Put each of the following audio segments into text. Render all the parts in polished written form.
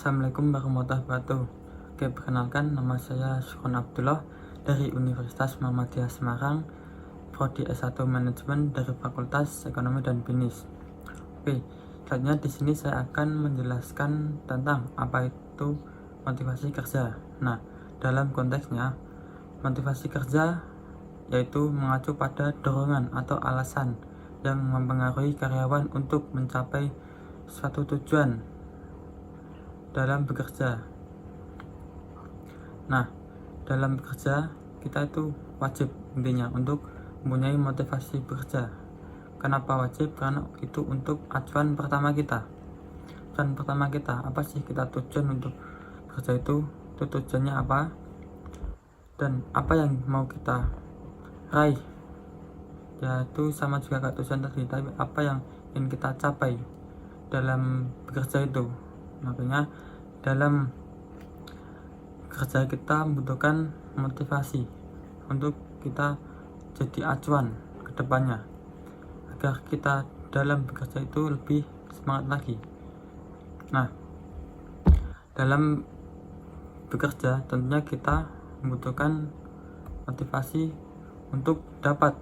Assalamualaikum warahmatullahi wabarakatuh. Oke, perkenalkan, nama saya Syukron Abdullah dari Universitas Muhammadiyah Semarang, Prodi S1 Manajemen dari Fakultas Ekonomi dan Bisnis. Oke, selanjutnya di sini saya akan menjelaskan tentang apa itu motivasi kerja. Nah, dalam konteksnya, motivasi kerja yaitu mengacu pada dorongan atau alasan yang mempengaruhi karyawan untuk mencapai suatu tujuan dalam bekerja. Nah, dalam bekerja kita itu wajib intinya untuk mempunyai motivasi bekerja. Kenapa wajib? Karena itu untuk acuan pertama kita. Acuan pertama kita, apa sih kita tujuan untuk bekerja itu tujuannya apa? Dan apa yang mau kita raih? Ya itu sama juga kayak tujuan tadi, tapi apa yang ingin kita capai dalam bekerja itu. Makanya dalam kerja kita membutuhkan motivasi untuk kita jadi acuan ke depannya agar kita dalam bekerja itu lebih semangat lagi. Nah, dalam bekerja tentunya kita membutuhkan motivasi untuk dapat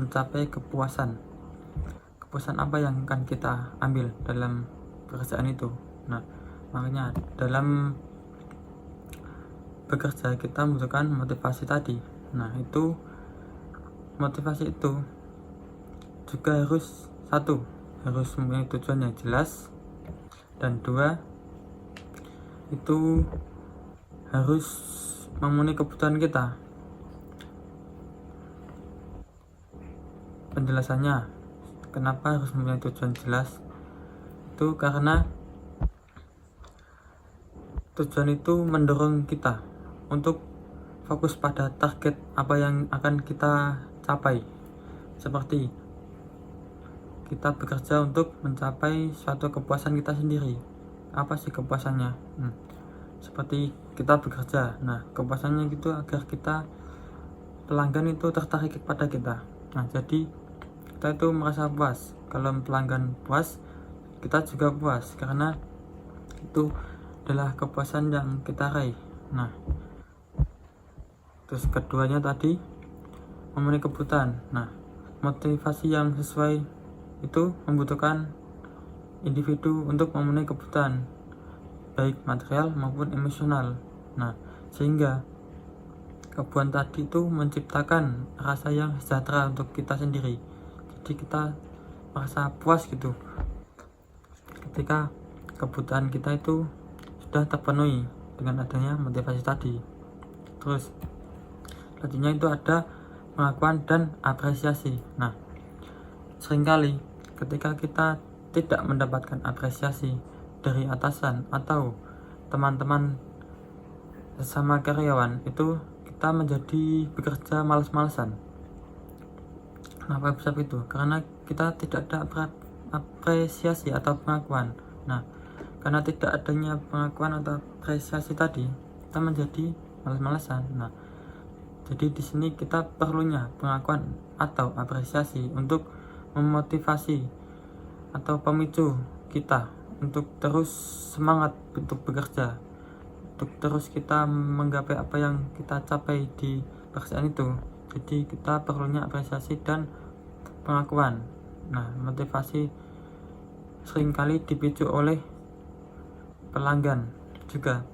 mencapai kepuasan. Kepuasan apa yang akan kita ambil dalam pekerjaan itu. Nah, makanya dalam bekerja kita membutuhkan motivasi tadi. Nah, itu motivasi itu juga harus mempunyai tujuan yang jelas, dan dua, itu harus memenuhi kebutuhan kita. Penjelasannya, kenapa harus mempunyai tujuan jelas? Itu karena tujuan itu mendorong kita untuk fokus pada target apa yang akan kita capai. Seperti kita bekerja untuk mencapai suatu kepuasan kita sendiri. Apa sih kepuasannya? Seperti kita bekerja. Nah, kepuasannya gitu agar kita pelanggan itu tertarik kepada kita. Nah, jadi kita itu merasa puas. Kalau pelanggan puas, kita juga puas karena itu adalah kepuasan yang kita raih. Nah, terus keduanya tadi memenuhi kebutuhan. Nah, motivasi yang sesuai itu membutuhkan individu untuk memenuhi kebutuhan baik material maupun emosional. Nah, sehingga kebutuhan tadi itu menciptakan rasa yang sejahtera untuk kita sendiri. Jadi kita merasa puas gitu ketika kebutuhan kita itu sudah terpenuhi dengan adanya motivasi tadi. Terus selanjutnya itu ada pengakuan dan apresiasi. Nah, seringkali ketika kita tidak mendapatkan apresiasi dari atasan atau teman-teman sesama karyawan, itu kita menjadi bekerja malas-malasan. Kenapa bisa begitu? Karena kita tidak ada apresiasi atau pengakuan. Nah, karena tidak adanya pengakuan atau apresiasi tadi, kita menjadi malas-malasan. Nah, jadi di sini kita perlunya pengakuan atau apresiasi untuk memotivasi atau pemicu kita untuk terus semangat untuk bekerja, untuk terus kita menggapai apa yang kita capai di pekerjaan itu. Jadi kita perlunya apresiasi dan pengakuan. Nah, motivasi seringkali dipicu oleh pelanggan juga.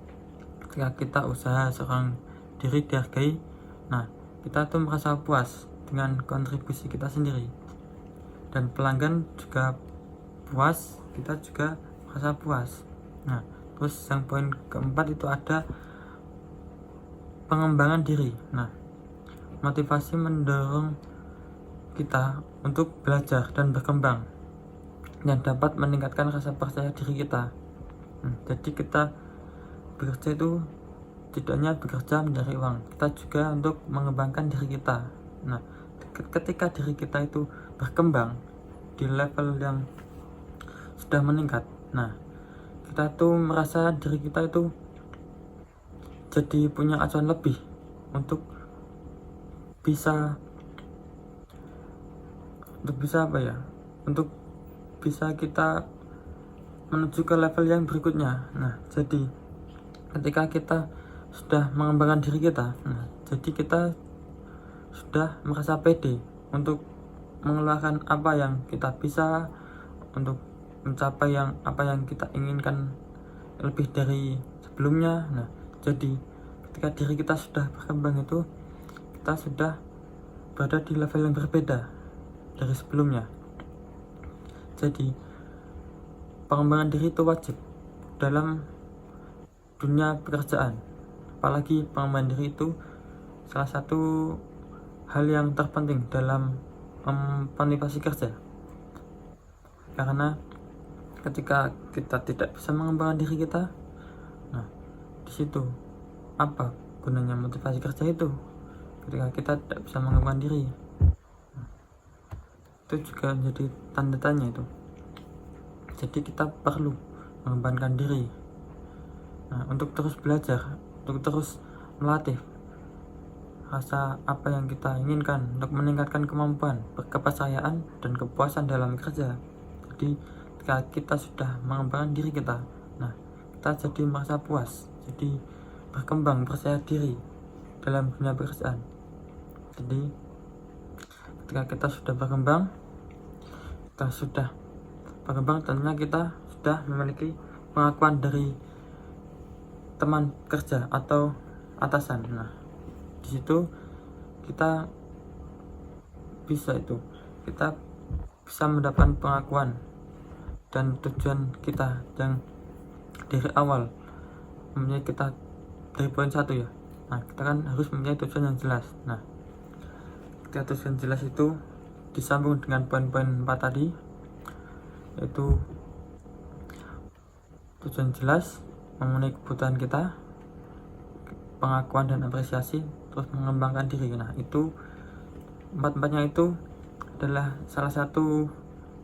Ketika kita usaha seorang diri dihargai, nah kita tuh merasa puas dengan kontribusi kita sendiri, dan pelanggan juga puas, kita juga merasa puas. Nah, terus yang poin keempat itu ada pengembangan diri. Nah, motivasi mendorong kita untuk belajar dan berkembang yang dapat meningkatkan rasa percaya diri kita. Jadi kita bekerja itu tidak hanya bekerja mencari uang, kita juga untuk mengembangkan diri kita. Nah, ketika diri kita itu berkembang di level yang sudah meningkat, nah kita tuh merasa diri kita itu jadi punya acuan lebih untuk bisa apa ya, untuk bisa kita menuju ke level yang berikutnya. Nah, jadi ketika kita sudah mengembangkan diri kita, jadi kita sudah merasa pede untuk mengeluarkan apa yang kita bisa, untuk mencapai apa yang kita inginkan lebih dari sebelumnya. Nah, jadi ketika diri kita sudah berkembang itu, kita sudah berada di level yang berbeda dari sebelumnya. Jadi pengembangan diri itu wajib dalam dunia pekerjaan, apalagi pengembangan diri itu salah satu hal yang terpenting dalam motivasi kerja, karena ketika kita tidak bisa mengembangkan diri kita, nah di situ apa gunanya motivasi kerja itu ketika kita tidak bisa mengembangkan diri. Itu juga menjadi tanda tanya itu. Jadi kita perlu mengembangkan diri, untuk terus belajar, untuk terus melatih rasa apa yang kita inginkan, untuk meningkatkan kemampuan, kepercayaan, dan kepuasan dalam kerja. Jadi ketika kita sudah mengembangkan diri kita, kita jadi merasa puas, jadi berkembang, percaya diri dalam dunia pekerjaan. Jadi ketika kita sudah berkembang, tentunya kita sudah memiliki pengakuan dari teman kerja atau atasan. Nah, di situ kita bisa mendapatkan pengakuan dan tujuan kita yang dari awal mempunyai kita dari poin 1 ya. Nah, kita kan harus mempunyai tujuan yang jelas. Nah, ketika tujuan jelas itu disambung dengan poin-poin 4 tadi, yaitu tujuan jelas, memenuhi kebutuhan kita, pengakuan dan apresiasi, terus mengembangkan diri. Nah, itu empat-empatnya itu adalah salah satu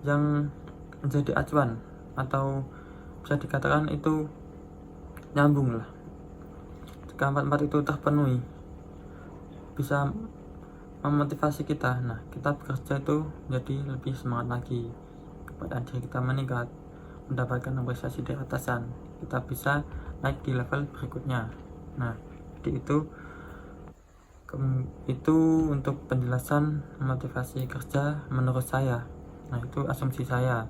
yang menjadi acuan, atau bisa dikatakan itu nyambung lah. Jika empat-empat itu terpenuhi, bisa memotivasi kita. Nah, kita bekerja itu jadi lebih semangat lagi, kepada diri kita meningkat, mendapatkan apresiasi dari atasan, kita bisa naik di level berikutnya. Nah, jadi itu untuk penjelasan motivasi kerja menurut saya. Nah, itu asumsi saya,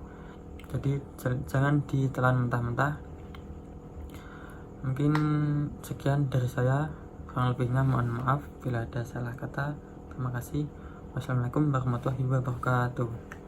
jadi jangan ditelan mentah-mentah. Mungkin sekian dari saya, kurang lebihnya mohon maaf bila ada salah kata. Terima kasih. Wassalamualaikum warahmatullahi wabarakatuh.